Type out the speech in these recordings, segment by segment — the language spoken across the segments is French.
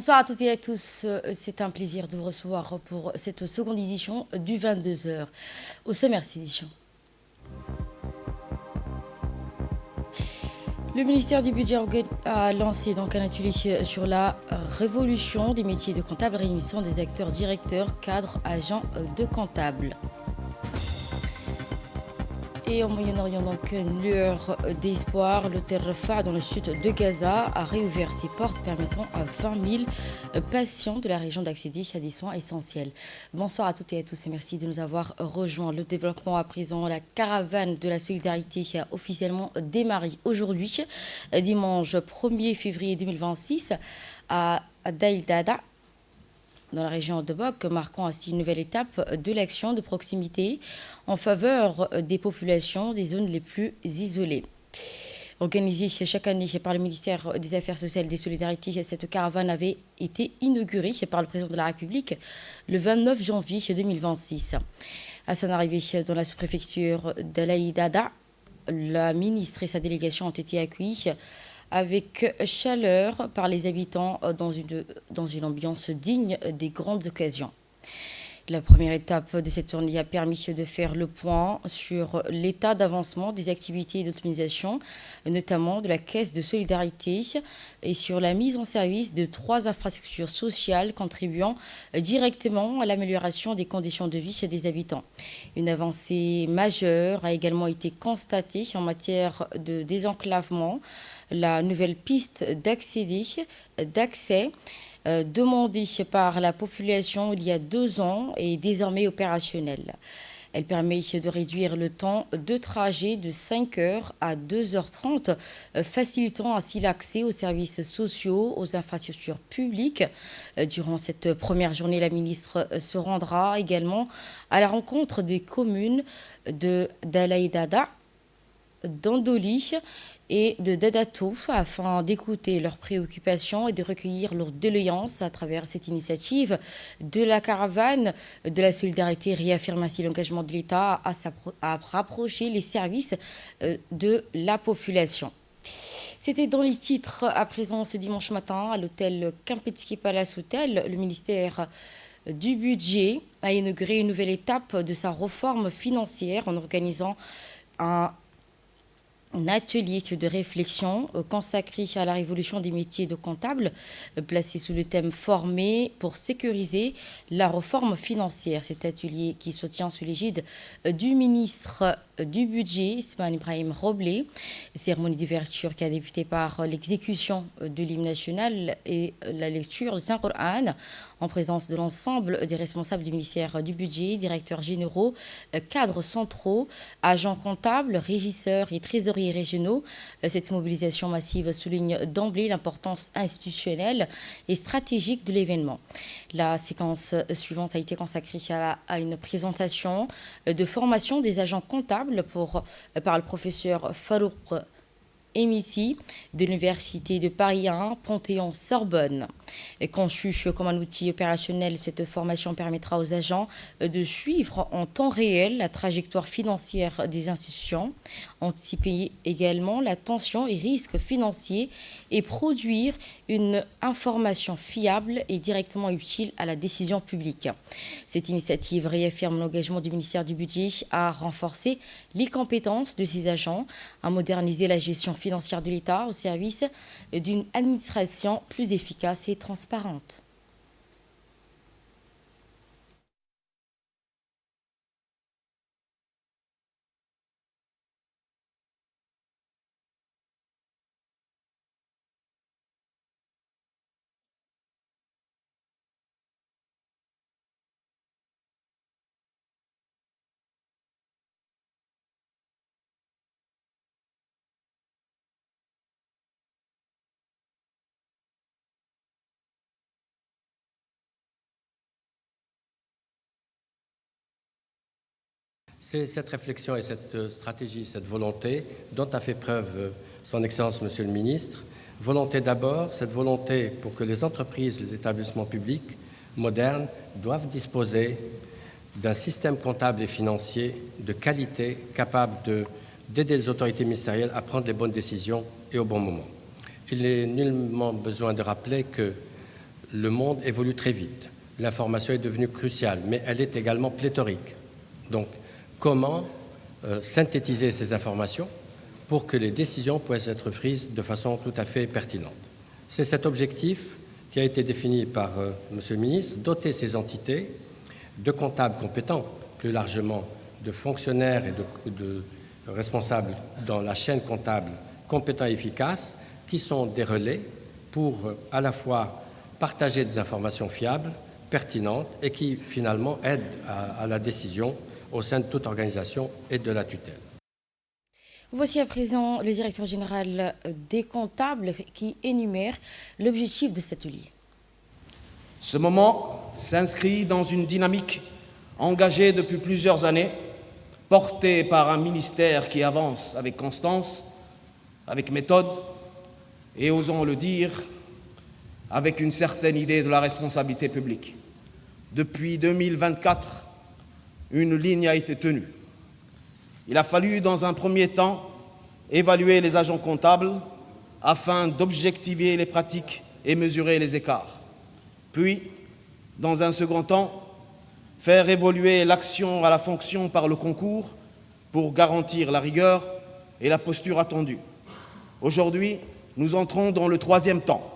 Bonsoir à toutes et à tous. C'est un plaisir de vous recevoir pour cette seconde édition du 22h. Au sommaire de cette édition. Le ministère du Budget a lancé donc un atelier sur la révolution des métiers de comptable réunissant des acteurs directeurs, cadres, agents de comptable. Et au Moyen-Orient, donc, une lueur d'espoir. L'hôtel Rafah, dans le sud de Gaza, a réouvert ses portes, permettant à 20 000 patients de la région d'accéder à des soins essentiels. Bonsoir à toutes et à tous et merci de nous avoir rejoints. Le développement à présent, la caravane de la solidarité a officiellement démarré aujourd'hui, dimanche 1er février 2026, à Daïdada, dans la région de Bok, marquant ainsi une nouvelle étape de l'action de proximité en faveur des populations des zones les plus isolées. Organisée chaque année par le ministère des Affaires sociales et des Solidarités, cette caravane avait été inaugurée par le président de la République le 29 janvier 2026. À son arrivée dans la sous-préfecture d'Alaïdada, la ministre et sa délégation ont été accueillis avec chaleur par les habitants dans une ambiance digne des grandes occasions. La première étape de cette tournée a permis de faire le point sur l'état d'avancement des activités d'autonomisation, notamment de la Caisse de solidarité, et sur la mise en service de 3 infrastructures sociales contribuant directement à l'amélioration des conditions de vie des habitants. Une avancée majeure a également été constatée en matière de désenclavement. La nouvelle piste d'accès demandée par la population il y a 2 ans est désormais opérationnelle. Elle permet de réduire le temps de trajet de 5 heures à 2h30, facilitant ainsi l'accès aux services sociaux, aux infrastructures publiques. Durant cette première journée, la ministre se rendra également à la rencontre des communes d'Alaïdada, d'Andoli et de Dadato afin d'écouter leurs préoccupations et de recueillir leur doléances à travers cette initiative de la caravane de la solidarité réaffirme ainsi l'engagement de l'État à rapprocher les services de la population. C'était dans les titres à présent ce dimanche matin à l'hôtel Kempinski Palace Hotel. Le ministère du Budget a inauguré une nouvelle étape de sa réforme financière en organisant un atelier de réflexion consacré à la révolution des métiers de comptable, placé sous le thème « Former pour sécuriser la réforme financière ». Cet atelier qui se tient sous l'égide du ministre du Budget, Ismaël Ibrahim Roblé, cérémonie d'ouverture qui a débuté par l'exécution de l'hymne national et la lecture du Saint-Coran en présence de l'ensemble des responsables du ministère du Budget, directeurs généraux, cadres centraux, agents comptables, régisseurs et trésoriers régionaux. Cette mobilisation massive souligne d'emblée l'importance institutionnelle et stratégique de l'événement. La séquence suivante a été consacrée à une présentation de formation des agents comptables par le professeur Farouk Emissi de l'Université de Paris 1, Panthéon-Sorbonne. Conçue comme un outil opérationnel, cette formation permettra aux agents de suivre en temps réel la trajectoire financière des institutions, anticiper également la tension et risques financiers et produire une information fiable et directement utile à la décision publique. Cette initiative réaffirme l'engagement du ministère du Budget à renforcer les compétences de ses agents, à moderniser la gestion financière de l'État au service d'une administration plus efficace et transparente. C'est cette réflexion et cette stratégie, cette volonté dont a fait preuve son Excellence Monsieur le Ministre. Volonté d'abord, cette volonté pour que les entreprises, les établissements publics modernes doivent disposer d'un système comptable et financier de qualité capable d'aider les autorités ministérielles à prendre les bonnes décisions et au bon moment. Il n'est nullement besoin de rappeler que le monde évolue très vite. L'information est devenue cruciale, mais elle est également pléthorique. Donc, comment synthétiser ces informations pour que les décisions puissent être prises de façon tout à fait pertinente? C'est cet objectif qui a été défini par M. le ministre, doter ces entités de comptables compétents, plus largement de fonctionnaires et de responsables dans la chaîne comptable compétents et efficaces, qui sont des relais pour à la fois partager des informations fiables, pertinentes et qui finalement aident à la décision au sein de toute organisation et de la tutelle. Voici à présent le directeur général des comptables qui énumère l'objectif de cet atelier. Ce moment s'inscrit dans une dynamique engagée depuis plusieurs années, portée par un ministère qui avance avec constance, avec méthode et, osons le dire, avec une certaine idée de la responsabilité publique. Depuis 2024, une ligne a été tenue. Il a fallu, dans un premier temps, évaluer les agents comptables afin d'objectiver les pratiques et mesurer les écarts. Puis, dans un second temps, faire évoluer l'action à la fonction par le concours pour garantir la rigueur et la posture attendue. Aujourd'hui, nous entrons dans le troisième temps,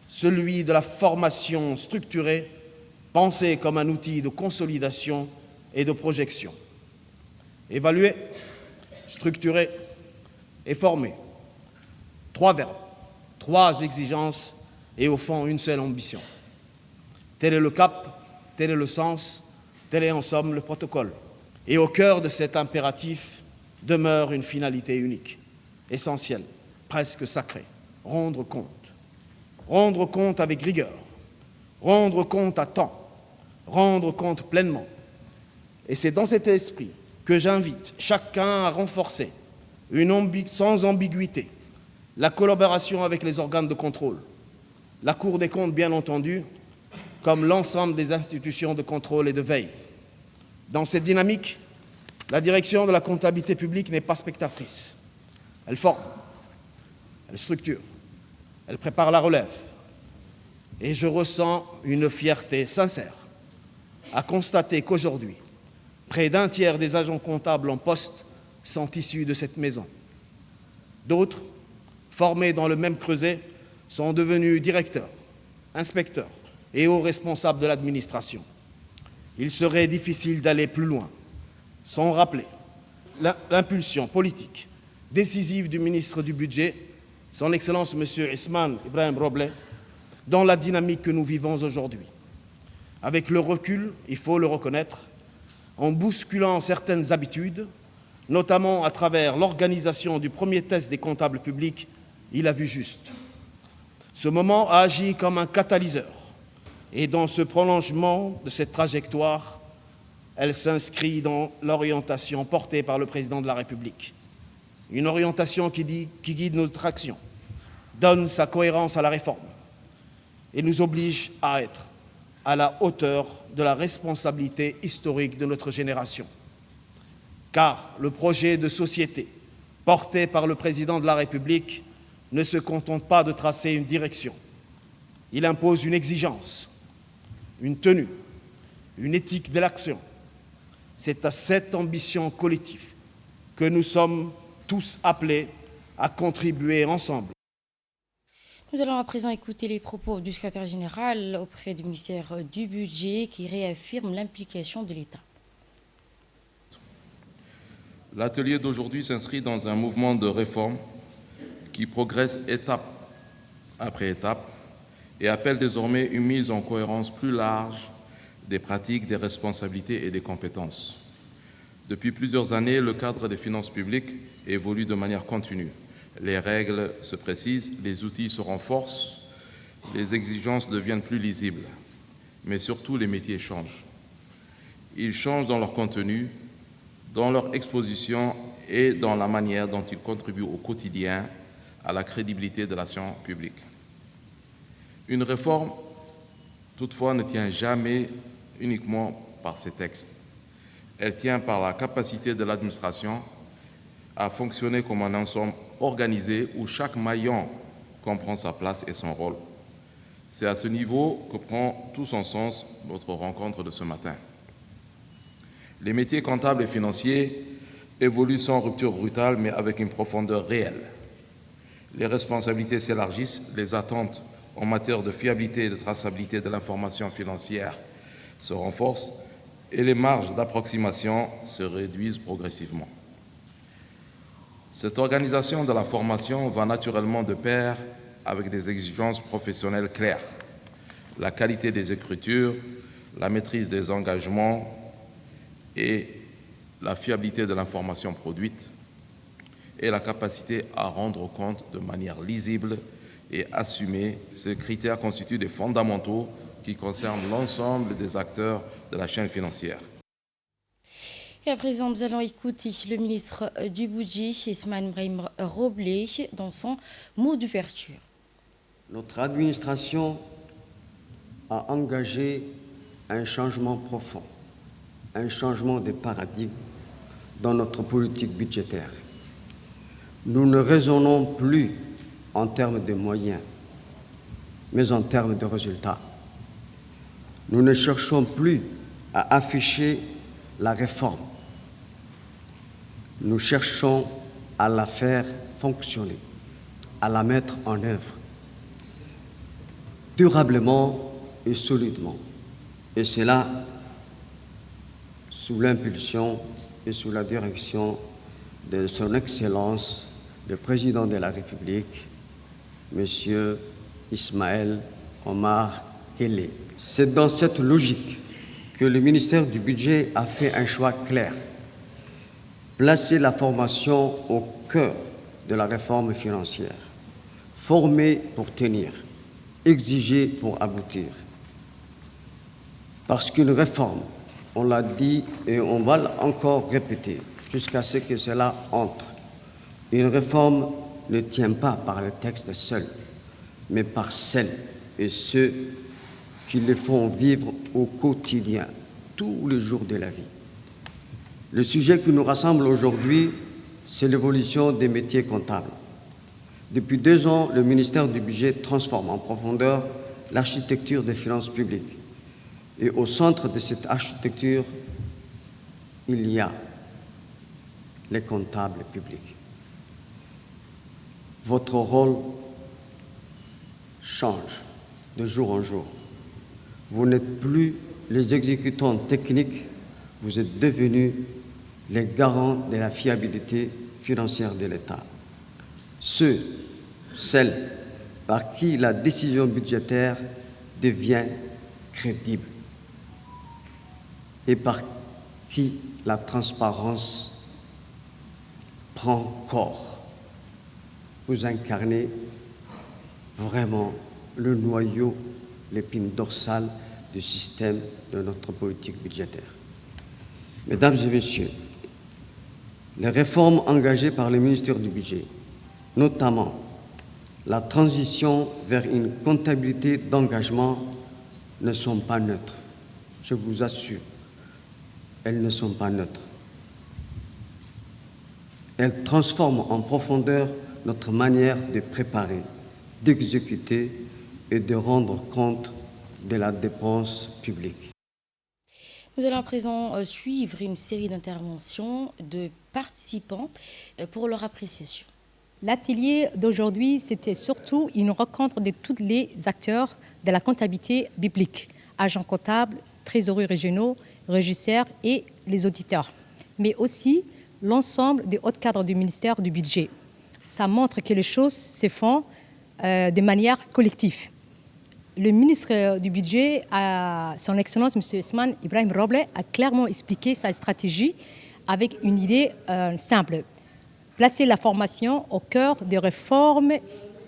celui de la formation structurée, pensée comme un outil de consolidation et de projection. Évaluer, structurer et former. 3 verbes, 3 exigences et au fond une seule ambition. Tel est le cap, tel est le sens, tel est en somme le protocole. Et au cœur de cet impératif demeure une finalité unique, essentielle, presque sacrée, rendre compte. Rendre compte avec rigueur, rendre compte à temps, rendre compte pleinement. Et c'est dans cet esprit que j'invite chacun à renforcer, sans ambiguïté, la collaboration avec les organes de contrôle, la Cour des comptes bien entendu, comme l'ensemble des institutions de contrôle et de veille. Dans cette dynamique, la direction de la comptabilité publique n'est pas spectatrice. Elle forme, elle structure, elle prépare la relève. Et je ressens une fierté sincère à constater qu'aujourd'hui, près d'un tiers des agents comptables en poste sont issus de cette maison. D'autres, formés dans le même creuset, sont devenus directeurs, inspecteurs et hauts responsables de l'administration. Il serait difficile d'aller plus loin sans rappeler l'impulsion politique décisive du ministre du Budget, son Excellence M. Ismaël Ibrahim Roble, dans la dynamique que nous vivons aujourd'hui. Avec le recul, il faut le reconnaître, en bousculant certaines habitudes, notamment à travers l'organisation du premier test des comptables publics, il a vu juste. Ce moment a agi comme un catalyseur. Et dans ce prolongement de cette trajectoire, elle s'inscrit dans l'orientation portée par le Président de la République. Une orientation qui guide notre action, donne sa cohérence à la réforme et nous oblige à être à la hauteur de la responsabilité historique de notre génération. Car le projet de société porté par le Président de la République ne se contente pas de tracer une direction. Il impose une exigence, une tenue, une éthique de l'action. C'est à cette ambition collective que nous sommes tous appelés à contribuer ensemble. Nous allons à présent écouter les propos du secrétaire général auprès du ministère du Budget qui réaffirme l'implication de l'État. L'atelier d'aujourd'hui s'inscrit dans un mouvement de réforme qui progresse étape après étape et appelle désormais une mise en cohérence plus large des pratiques, des responsabilités et des compétences. Depuis plusieurs années, le cadre des finances publiques évolue de manière continue. Les règles se précisent, les outils se renforcent, les exigences deviennent plus lisibles. Mais surtout, les métiers changent. Ils changent dans leur contenu, dans leur exposition et dans la manière dont ils contribuent au quotidien à la crédibilité de l'action publique. Une réforme, toutefois, ne tient jamais uniquement par ses textes. Elle tient par la capacité de l'administration à fonctionner comme un ensemble organisé où chaque maillon comprend sa place et son rôle. C'est à ce niveau que prend tout son sens notre rencontre de ce matin. Les métiers comptables et financiers évoluent sans rupture brutale, mais avec une profondeur réelle. Les responsabilités s'élargissent, les attentes en matière de fiabilité et de traçabilité de l'information financière se renforcent et les marges d'approximation se réduisent progressivement. Cette organisation de la formation va naturellement de pair avec des exigences professionnelles claires, la qualité des écritures, la maîtrise des engagements et la fiabilité de l'information produite et la capacité à rendre compte de manière lisible et assumée. Ces critères constituent des fondamentaux qui concernent l'ensemble des acteurs de la chaîne financière. Et à présent, nous allons écouter le ministre du Budget, Ousmane Ibrahim Roblé, dans son mot d'ouverture. Notre administration a engagé un changement profond, un changement de paradigme dans notre politique budgétaire. Nous ne raisonnons plus en termes de moyens, mais en termes de résultats. Nous ne cherchons plus à afficher la réforme. Nous cherchons à la faire fonctionner, à la mettre en œuvre durablement et solidement. Et cela sous l'impulsion et sous la direction de son Excellence, le Président de la République, M. Ismaël Omar Guelleh. C'est dans cette logique que le ministère du Budget a fait un choix clair. Placer la formation au cœur de la réforme financière. Former pour tenir, exiger pour aboutir. Parce qu'une réforme, on l'a dit et on va encore répéter jusqu'à ce que cela entre. Une réforme ne tient pas par le texte seul, mais par celles et ceux qui les font vivre au quotidien, tous les jours de la vie. Le sujet qui nous rassemble aujourd'hui, c'est l'évolution des métiers comptables. Depuis 2 ans, le ministère du Budget transforme en profondeur l'architecture des finances publiques. Et au centre de cette architecture, il y a les comptables publics. Votre rôle change de jour en jour. Vous n'êtes plus les exécutants techniques, vous êtes devenus les garants de la fiabilité financière de l'État. Celles par qui la décision budgétaire devient crédible et par qui la transparence prend corps. Vous incarnez vraiment le noyau, l'épine dorsale du système de notre politique budgétaire. Mesdames et messieurs, les réformes engagées par le ministère du Budget, notamment la transition vers une comptabilité d'engagement, ne sont pas neutres. Je vous assure, elles ne sont pas neutres. Elles transforment en profondeur notre manière de préparer, d'exécuter et de rendre compte de la dépense publique. Nous allons à présent suivre une série d'interventions de participants pour leur appréciation. L'atelier d'aujourd'hui, c'était surtout une rencontre de tous les acteurs de la comptabilité biblique, agents comptables, trésoriers régionaux, régisseurs et les auditeurs, mais aussi l'ensemble des hauts cadres du ministère du Budget. Ça montre que les choses se font de manière collective. Le ministre du Budget, son Excellence, M. Ousmane Ibrahim Roblé, a clairement expliqué sa stratégie avec une idée simple. Placer la formation au cœur des réformes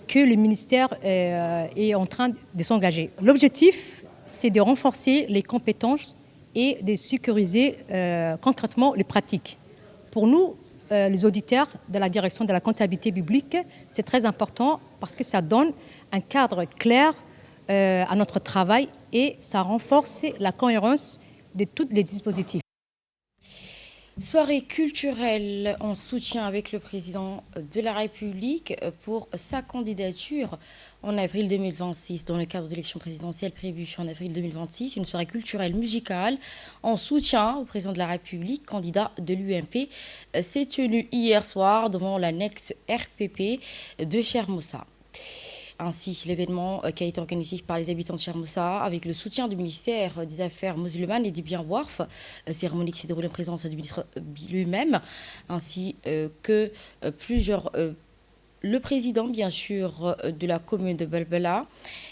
que le ministère est en train de s'engager. L'objectif, c'est de renforcer les compétences et de sécuriser concrètement les pratiques. Pour nous, les auditeurs de la direction de la comptabilité publique, c'est très important parce que ça donne un cadre clair à notre travail et ça renforce la cohérence de tous les dispositifs. Soirée culturelle en soutien avec le président de la République pour sa candidature en avril 2026, dans le cadre de l'élection présidentielle prévue en avril 2026. Une soirée culturelle musicale en soutien au président de la République, candidat de l'UMP, s'est tenue hier soir devant l'annexe RPP de Chermoussa. Ainsi, l'événement qui a été organisé par les habitants de Chermoussa avec le soutien du ministère des Affaires musulmanes et du Bien Warf, cérémonie qui s'est déroulée en présence du ministre lui-même, ainsi que le président, bien sûr, de la commune de Belbela,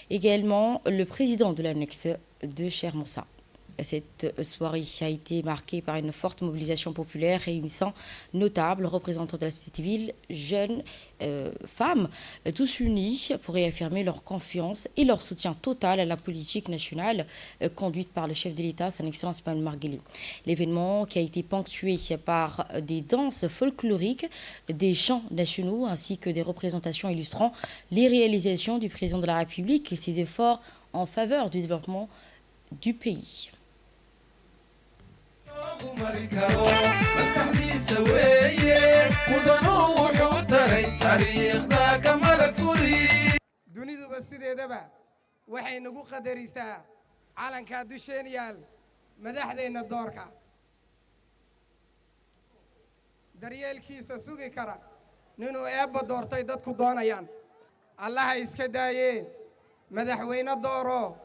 également le président de l'annexe de Chermoussa. Cette soirée a été marquée par une forte mobilisation populaire réunissant notables, représentants de la société civile, jeunes, femmes, tous unis pour réaffirmer leur confiance et leur soutien total à la politique nationale conduite par le chef de l'État, son Excellence Ismaël Margueli. L'événement qui a été ponctué par des danses folkloriques, des chants nationaux ainsi que des représentations illustrant les réalisations du président de la République et ses efforts en faveur du développement du pays. duniduba sideedaba waxay nagu qadarisaa calankaa dusheen yaal madaxdeenna doorka daryeelkiisa sugi kara ninuu eebba doortay dadku doonayaan allaha iska daayee madaxweyne dooro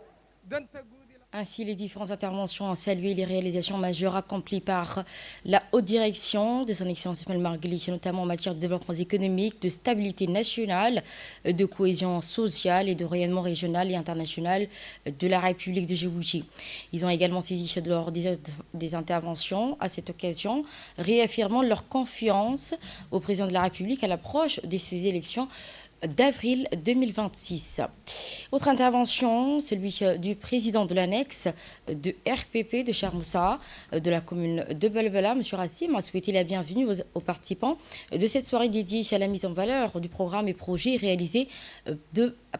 danta guud. Ainsi, les différentes interventions ont salué les réalisations majeures accomplies par la haute direction de son Excellence Ismaël Margueli, notamment en matière de développement économique, de stabilité nationale, de cohésion sociale et de rayonnement régional et international de la République de Djibouti. Ils ont également saisi lors des interventions à cette occasion, réaffirmant leur confiance au président de la République à l'approche de ces élections d'avril 2026. Autre intervention, celui du président de l'annexe de RPP de Chermoussa, de la commune de Belbela, M. Rassim, a souhaité la bienvenue aux participants de cette soirée dédiée à la mise en valeur du programme et projets réalisés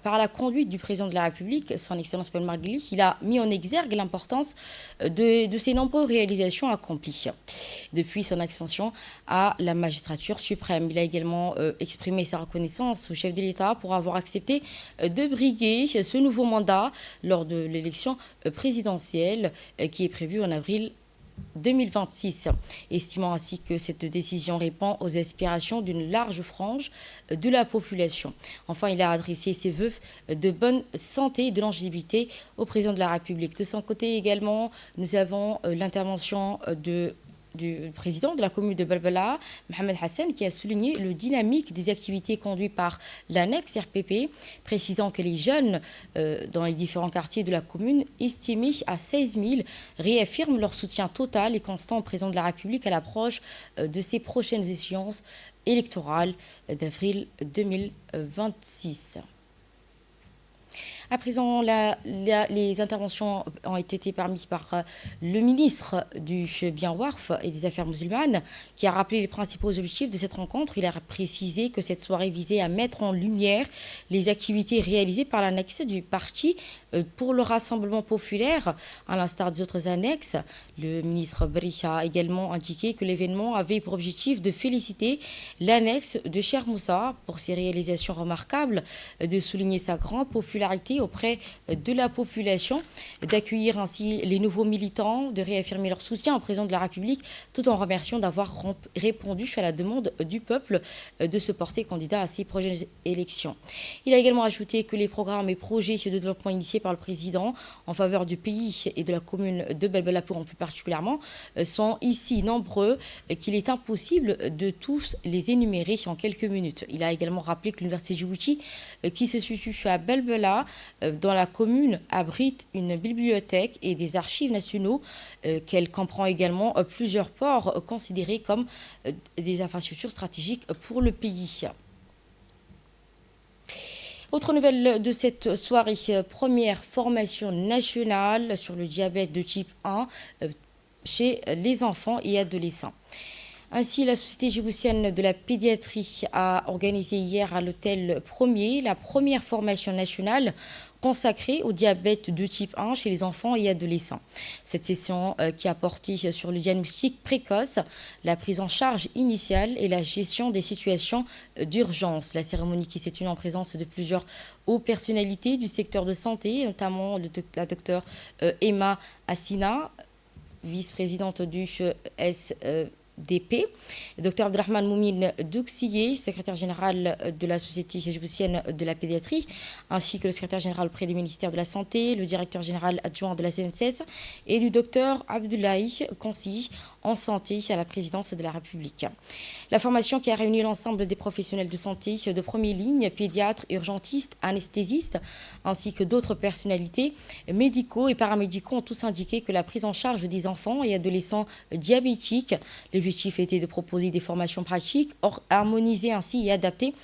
par la conduite du président de la République, son Excellence Ismaël Margueli. Il a mis en exergue l'importance de ces nombreuses réalisations accomplies depuis son ascension à la magistrature suprême. Il a également exprimé sa reconnaissance au chef de l'État pour avoir accepté de briguer ce nouveau mandat lors de l'élection présidentielle qui est prévue en avril 2026, estimant ainsi que cette décision répond aux aspirations d'une large frange de la population. Enfin, il a adressé ses vœux de bonne santé et de longévité au président de la République. De son côté également, nous avons l'intervention du président de la commune de Belbela, Mohamed Hassan, qui a souligné le dynamique des activités conduites par l'annexe RPP, précisant que les jeunes dans les différents quartiers de la commune, estimés à 16 000, réaffirment leur soutien total et constant au président de la République à l'approche de ces prochaines échéances électorales d'avril 2026. À présent, les interventions ont été permises par le ministre du Bien Warf et des Affaires musulmanes, qui a rappelé les principaux objectifs de cette rencontre. Il a précisé que cette soirée visait à mettre en lumière les activités réalisées par l'annexe du parti pour le rassemblement populaire, à l'instar des autres annexes. Le ministre Berisha a également indiqué que l'événement avait pour objectif de féliciter l'annexe de Chermoussa pour ses réalisations remarquables, de souligner sa grande popularité auprès de la population, d'accueillir ainsi les nouveaux militants, de réaffirmer leur soutien au président de la République, tout en remerciant d'avoir répondu à la demande du peuple de se porter candidat à ces prochaines élections. Il a également ajouté que les programmes et projets de développement initiés par le président en faveur du pays et de la commune de Belbela en plus particulièrement sont ici nombreux, qu'il est impossible de tous les énumérer en quelques minutes. Il a également rappelé que l'université Djibouti, qui se situe à Belbela, dans la commune, abrite une bibliothèque et des archives nationaux, qu'elle comprend également plusieurs ports considérés comme des infrastructures stratégiques pour le pays. Autre nouvelle de cette soirée, première formation nationale sur le diabète de type 1 chez les enfants et adolescents. Ainsi, la Société djiboutienne de la pédiatrie a organisé hier à l'hôtel Premier la première formation nationale consacrée au diabète de type 1 chez les enfants et adolescents. Cette session qui a porté sur le diagnostic précoce, la prise en charge initiale et la gestion des situations d'urgence. La cérémonie qui s'est tenue en présence de plusieurs hautes personnalités du secteur de santé, notamment la docteure Emma Assina, vice-présidente du SDP, Dr Abdelrahman Moumine Douxiye, secrétaire général de la Société djiboutienne de la pédiatrie, ainsi que le secrétaire général auprès du ministère de la Santé, le directeur général adjoint de la CNSS et du docteur Abdoulaye Konsi, en santé à la présidence de la République. La formation qui a réuni l'ensemble des professionnels de santé de première ligne, pédiatres, urgentistes, anesthésistes, ainsi que d'autres personnalités médicaux et paramédicaux ont tous indiqué que la prise en charge des enfants et adolescents diabétiques, l'objectif était de proposer des formations pratiques, harmonisées ainsi et adaptées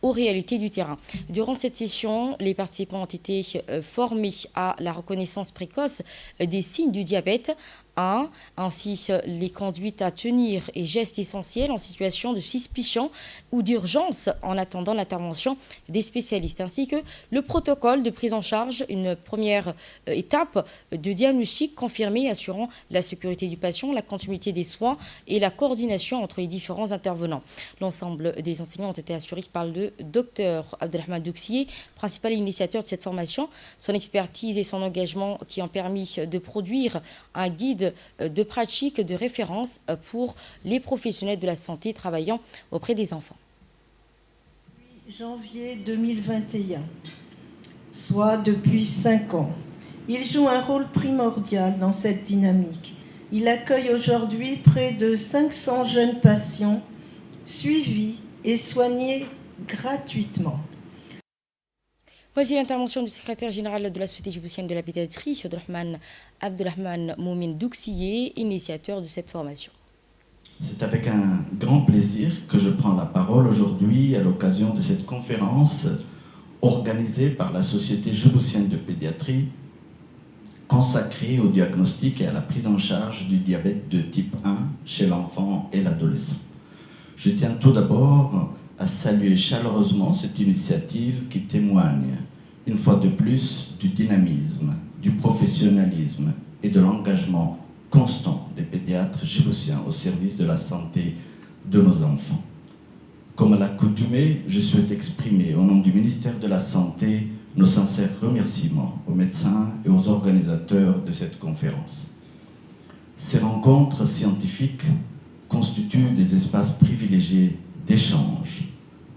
aux réalités du terrain. Durant cette session, les participants ont été formés à la reconnaissance précoce des signes du diabète, ainsi les conduites à tenir et gestes essentiels en situation de suspicion ou d'urgence en attendant l'intervention des spécialistes, ainsi que le protocole de prise en charge, une première étape de diagnostic confirmé assurant la sécurité du patient, la continuité des soins et la coordination entre les différents intervenants. L'ensemble des enseignants ont été assurés par le docteur Abdelrahman Douxiye, principal initiateur de cette formation. Son expertise et son engagement qui ont permis de produire un guide de pratique de référence pour les professionnels de la santé travaillant auprès des enfants. Janvier 2021, soit depuis 5 ans. Il joue un rôle primordial dans cette dynamique. Il accueille aujourd'hui près de 500 jeunes patients suivis et soignés gratuitement. Voici l'intervention du secrétaire général de la Société djiboutienne de la pédiatrie, Abdelrahman Moumine Douxiye, initiateur de cette formation. C'est avec un grand plaisir que je prends la parole aujourd'hui à l'occasion de cette conférence organisée par la Société djiboutienne de pédiatrie consacrée au diagnostic et à la prise en charge du diabète de type 1 chez l'enfant et l'adolescent. Je tiens tout d'abord à saluer chaleureusement cette initiative qui témoigne, une fois de plus, du dynamisme, du professionnalisme et de l'engagement constant des pédiatres djiboutiens au service de la santé de nos enfants. Comme à l'accoutumée, je souhaite exprimer au nom du ministère de la Santé nos sincères remerciements aux médecins et aux organisateurs de cette conférence. Ces rencontres scientifiques constituent des espaces privilégiés d'échange,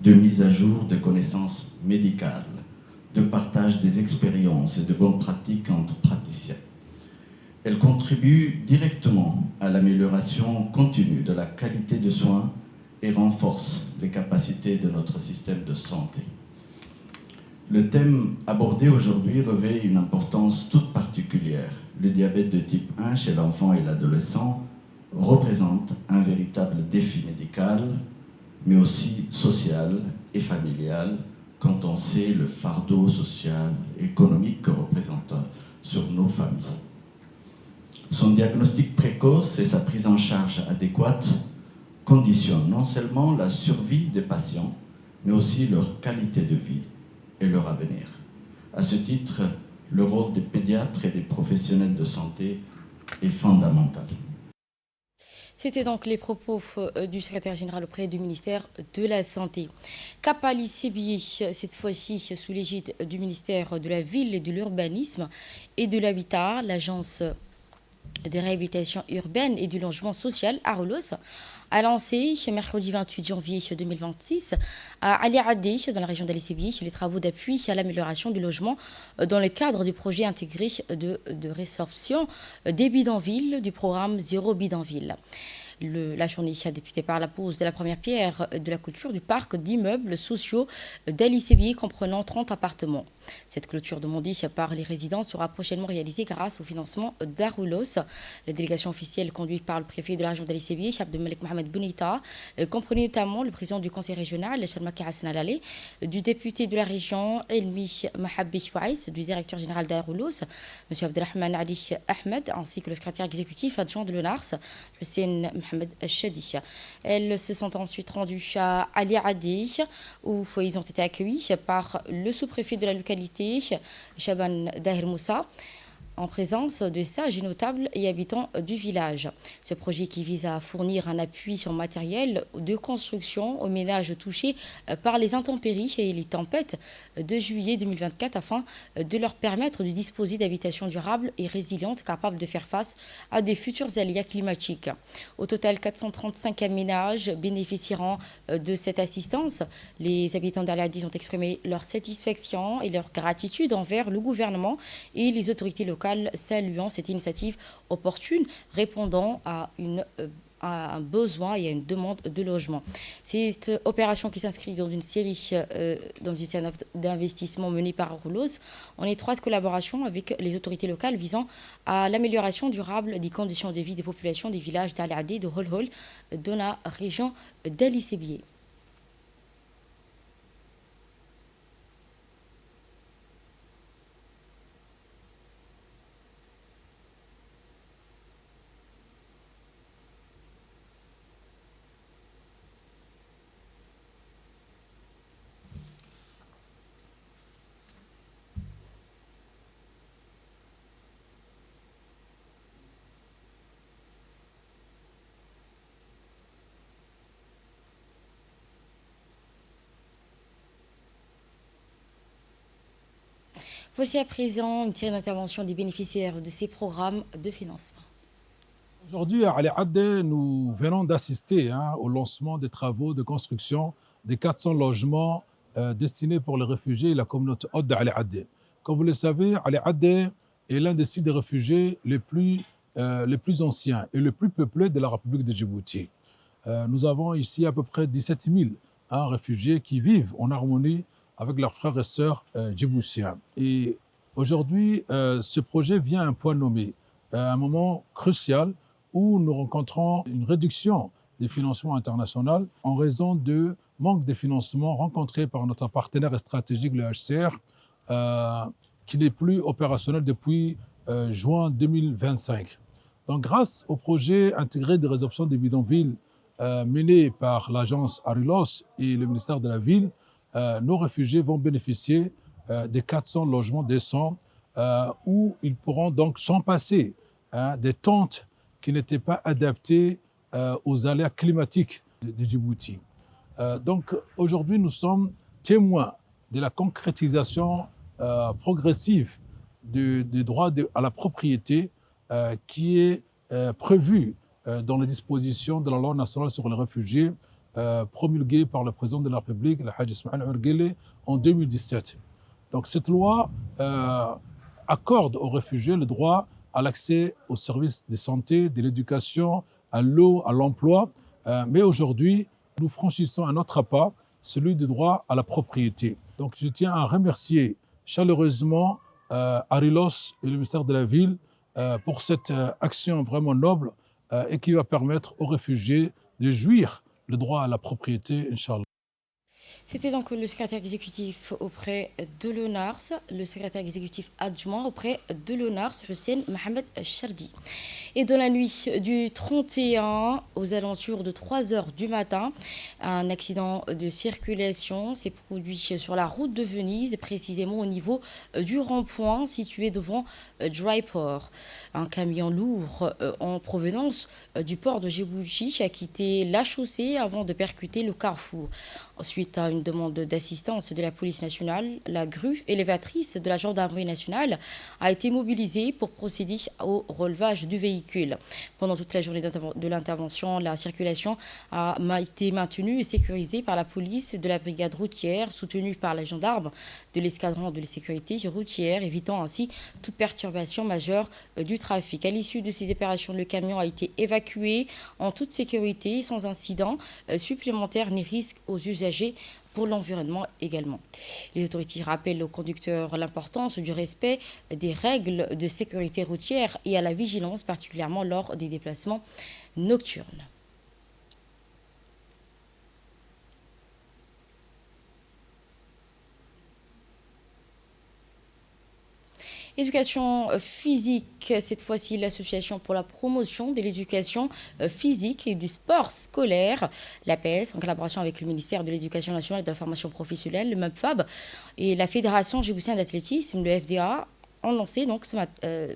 de mise à jour de connaissances médicales, de partage des expériences et de bonnes pratiques entre praticiens. Elles contribuent directement à l'amélioration continue de la qualité de soins et renforcent les capacités de notre système de santé. Le thème abordé aujourd'hui revêt une importance toute particulière. Le diabète de type 1 chez l'enfant et l'adolescent représente un véritable défi médical, mais aussi social et familial, quand on sait le fardeau social et économique que représente sur nos familles. Son diagnostic précoce et sa prise en charge adéquate conditionnent non seulement la survie des patients, mais aussi leur qualité de vie et leur avenir. À ce titre, le rôle des pédiatres et des professionnels de santé est fondamental. C'était donc les propos du secrétaire général auprès du ministère de la Santé. Cap à l'ICBI, cette fois-ci sous l'égide du ministère de la Ville et de l'Urbanisme et de l'Habitat, l'Agence de réhabilitation urbaine et du logement social, Aroulos, a lancé mercredi 28 janvier 2026 à Ali Adé, dans la région d'Ali-Sébi, les travaux d'appui à l'amélioration du logement dans le cadre du projet intégré de résorption des bidonvilles du programme Zéro Bidonville. La journée a débuté par la pose de la première pierre de la clôture du parc d'immeubles sociaux d'Ali-Sébi comprenant 30 appartements. Cette clôture demandée par les résidents sera prochainement réalisée grâce au financement d'Aroulos. La délégation officielle conduite par le préfet de la région d'Ali-Sébi, Abdelmalek Mohamed Bounita, comprenait notamment le président du conseil régional, Shalmaki Hassan Alale, du député de la région, Elmi Mahabbi Waïs, du directeur général d'Aroulos, M. Abdelrahman Ali Ahmed, ainsi que le secrétaire exécutif adjoint de l'ONARS, Hussein Mohamed Chadi. Elles se sont ensuite rendues à Ali Adé, où ils ont été accueillis par le sous-préfet de la localité municipalité, Chaban Dahir Moussa, en présence de sages et notables et habitants du village. Ce projet qui vise à fournir un appui en matériel de construction aux ménages touchés par les intempéries et les tempêtes de juillet 2024 afin de leur permettre de disposer d'habitations durables et résilientes capables de faire face à des futurs aléas climatiques. Au total, 435 ménages bénéficieront de cette assistance. Les habitants d'Al Hadid ont exprimé leur satisfaction et leur gratitude envers le gouvernement et les autorités locales, saluant cette initiative opportune, répondant à un besoin et à une demande de logement. Cette opération qui s'inscrit dans une série d'investissements menés par Roulos en étroite collaboration avec les autorités locales visant à l'amélioration durable des conditions de vie des populations des villages d'Al Hadid, de Holhol, dans la région d'Ali Sebieh. Voici à présent une série d'interventions des bénéficiaires de ces programmes de financement. Aujourd'hui, à Al Hadid, nous venons d'assister au lancement des travaux de construction des 400 logements destinés pour les réfugiés et la communauté haute d'Al Hadid. Comme vous le savez, Al Hadid est l'un des sites de réfugiés les plus anciens et les plus peuplés de la République de Djibouti. Nous avons ici à peu près 17 000 réfugiés qui vivent en harmonie avec leurs frères et sœurs djiboutiens. Et aujourd'hui, ce projet vient à un point nommé, à un moment crucial où nous rencontrons une réduction des financements internationaux en raison de manque de financement rencontré par notre partenaire stratégique, le HCR, qui n'est plus opérationnel depuis juin 2025. Donc, grâce au projet intégré de résorption des bidonvilles mené par l'agence Arilos et le ministère de la Ville, nos réfugiés vont bénéficier des 400 logements décents où ils pourront donc s'en passer des tentes qui n'étaient pas adaptées aux aléas climatiques de Djibouti. Donc aujourd'hui, nous sommes témoins de la concrétisation progressive du droit à la propriété qui est prévu dans les dispositions de la loi nationale sur les réfugiés promulguée par le président de la République, le Hadj Ismaël Omar Guelleh, en 2017. Donc cette loi accorde aux réfugiés le droit à l'accès aux services de santé, de l'éducation, à l'eau, à l'emploi. Mais aujourd'hui, nous franchissons un autre pas, celui du droit à la propriété. Donc je tiens à remercier chaleureusement Arilos et le ministère de la Ville pour cette action vraiment noble et qui va permettre aux réfugiés de jouir le droit à la propriété, Inch'Allah. C'était donc le secrétaire exécutif auprès de l'ONARS, le secrétaire exécutif adjoint auprès de l'ONARS, Hussein Mohamed Chardi. Et dans la nuit du 31 aux alentours de 3 heures du matin, un accident de circulation s'est produit sur la route de Venise, précisément au niveau du rond-point situé devant Dryport. Un camion lourd en provenance du port de Djibouti a quitté la chaussée avant de percuter le carrefour. Suite à une demande d'assistance de la police nationale, la grue élévatrice de la gendarmerie nationale a été mobilisée pour procéder au relevage du véhicule. Pendant toute la journée de l'intervention, la circulation a été maintenue et sécurisée par la police de la brigade routière, soutenue par les gendarmes de l'escadron de la sécurité routière, évitant ainsi toute perturbation majeure du trafic. À l'issue de ces opérations, le camion a été évacué en toute sécurité, sans incident supplémentaire ni risque aux usagers pour l'environnement également. Les autorités rappellent aux conducteurs l'importance du respect des règles de sécurité routière et à la vigilance, particulièrement lors des déplacements nocturnes. Éducation physique, cette fois-ci l'Association pour la promotion de l'éducation physique et du sport scolaire, l'APS, en collaboration avec le ministère de l'Éducation nationale et de la formation professionnelle, le MEPFAB, et la Fédération djiboutienne d'athlétisme, le FDA, ont lancé donc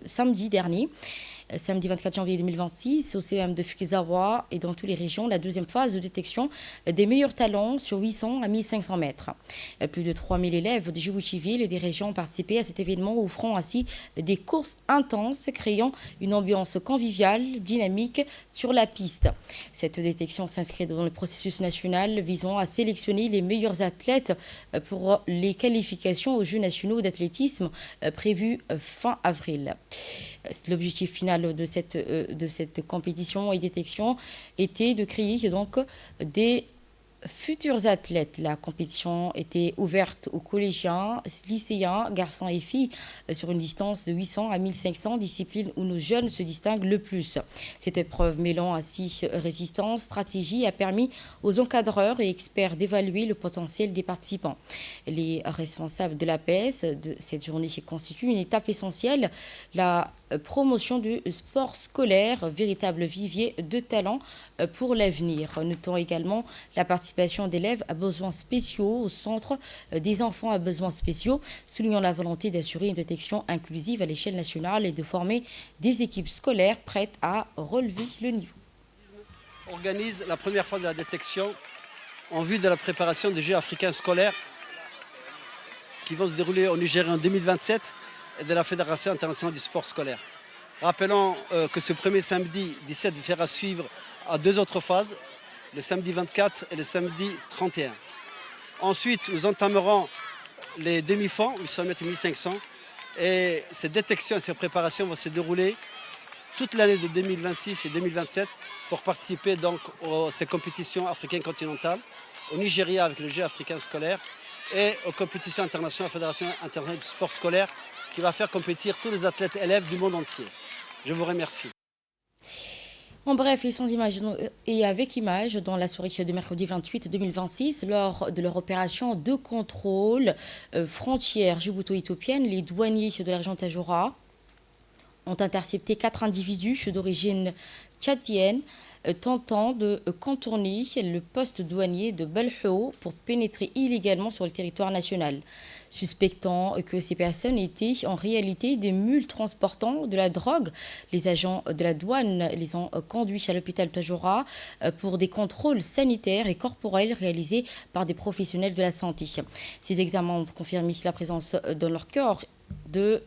samedi dernier, samedi 24 janvier 2026, au CEM de Fukizawa et dans toutes les régions, la deuxième phase de détection des meilleurs talents sur 800 à 1500 mètres. Plus de 3000 élèves de Djibouti-Ville et des régions ont participé à cet événement, offrant ainsi des courses intenses, créant une ambiance conviviale, dynamique sur la piste. Cette détection s'inscrit dans le processus national visant à sélectionner les meilleurs athlètes pour les qualifications aux Jeux nationaux d'athlétisme prévus fin avril. L'objectif final de cette compétition et détection était de créer donc des futurs athlètes. La compétition était ouverte aux collégiens, lycéens, garçons et filles sur une distance de 800 à 1500, discipline où nos jeunes se distinguent le plus. Cette épreuve mêlant ainsi résistance, stratégie a permis aux encadreurs et experts d'évaluer le potentiel des participants. Les responsables de l'APS de cette journée constituent une étape essentielle, la promotion du sport scolaire, véritable vivier de talents pour l'avenir. Notons également la participation d'élèves à besoins spéciaux au centre des enfants à besoins spéciaux, soulignant la volonté d'assurer une détection inclusive à l'échelle nationale et de former des équipes scolaires prêtes à relever le niveau. On organise la première phase de la détection en vue de la préparation des Jeux africains scolaires qui vont se dérouler au Nigeria en 2027 et de la Fédération internationale du sport scolaire. Rappelons que ce premier samedi 17 fera suivre à deux autres phases, le samedi 24 et le samedi 31. Ensuite, nous entamerons les demi-fonds, 800 mètres et 1500. Et ces détections et ces préparations vont se dérouler toute l'année de 2026 et 2027 pour participer donc à ces compétitions africaines continentales, au Nigeria avec le Jeu africain scolaire et aux compétitions internationales, la Fédération internationale du sport scolaire qui va faire compétir tous les athlètes élèves du monde entier. Je vous remercie. En bref, et sans images et avec images, dans la soirée de mercredi 28 2026, lors de leur opération de contrôle frontière djibouto-éthiopienne, les douaniers de la région Tadjoura ont intercepté 4 individus d'origine tchadienne tentant de contourner le poste douanier de Belhou pour pénétrer illégalement sur le territoire national. Suspectant que ces personnes étaient en réalité des mules transportant de la drogue, les agents de la douane les ont conduits à l'hôpital Tadjoura pour des contrôles sanitaires et corporels réalisés par des professionnels de la santé. Ces examens ont confirmé la présence dans leur corps de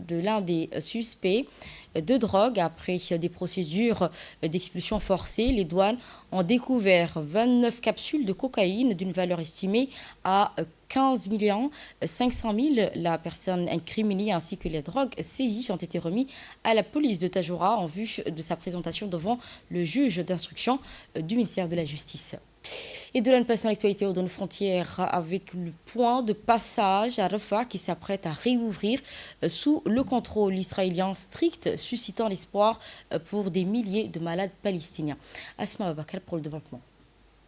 l'un des suspects de drogue. Après des procédures d'expulsion forcée, les douanes ont découvert 29 capsules de cocaïne d'une valeur estimée à 15 500 000. La personne incriminée ainsi que les drogues saisies ont été remis à la police de Tadjoura en vue de sa présentation devant le juge d'instruction du ministère de la Justice. Et de là, nous passons à l'actualité aux frontières avec le point de passage à Rafah qui s'apprête à réouvrir sous le contrôle israélien strict, suscitant l'espoir pour des milliers de malades palestiniens. Asma Abakar pour le développement.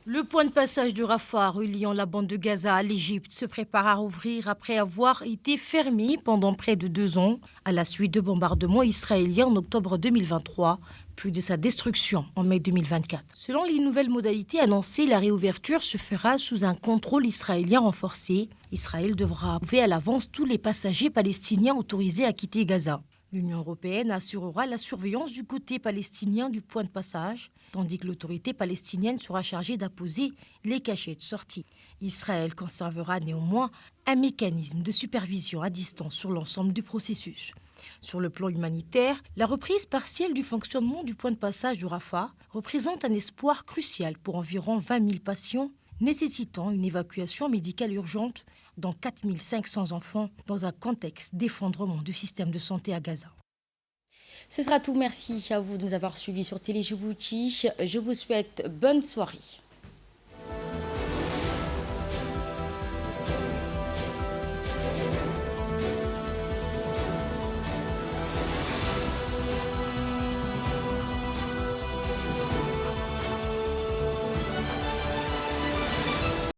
Le point de passage de Rafah reliant la bande de Gaza à l'Égypte se prépare à rouvrir après avoir été fermé pendant près de 2 ans à la suite de bombardements israéliens en octobre 2023, puis de sa destruction en mai 2024. Selon les nouvelles modalités annoncées, la réouverture se fera sous un contrôle israélien renforcé. Israël devra approuver à l'avance tous les passagers palestiniens autorisés à quitter Gaza. L'Union européenne assurera la surveillance du côté palestinien du point de passage, tandis que l'autorité palestinienne sera chargée d'apposer les cachets de sortie. Israël conservera néanmoins un mécanisme de supervision à distance sur l'ensemble du processus. Sur le plan humanitaire, la reprise partielle du fonctionnement du point de passage de Rafah représente un espoir crucial pour environ 20 000 patients, nécessitant une évacuation médicale urgente dont 4 500 enfants dans un contexte d'effondrement du système de santé à Gaza. Ce sera tout. Merci à vous de nous avoir suivis sur Télé Djibouti. Je vous souhaite bonne soirée.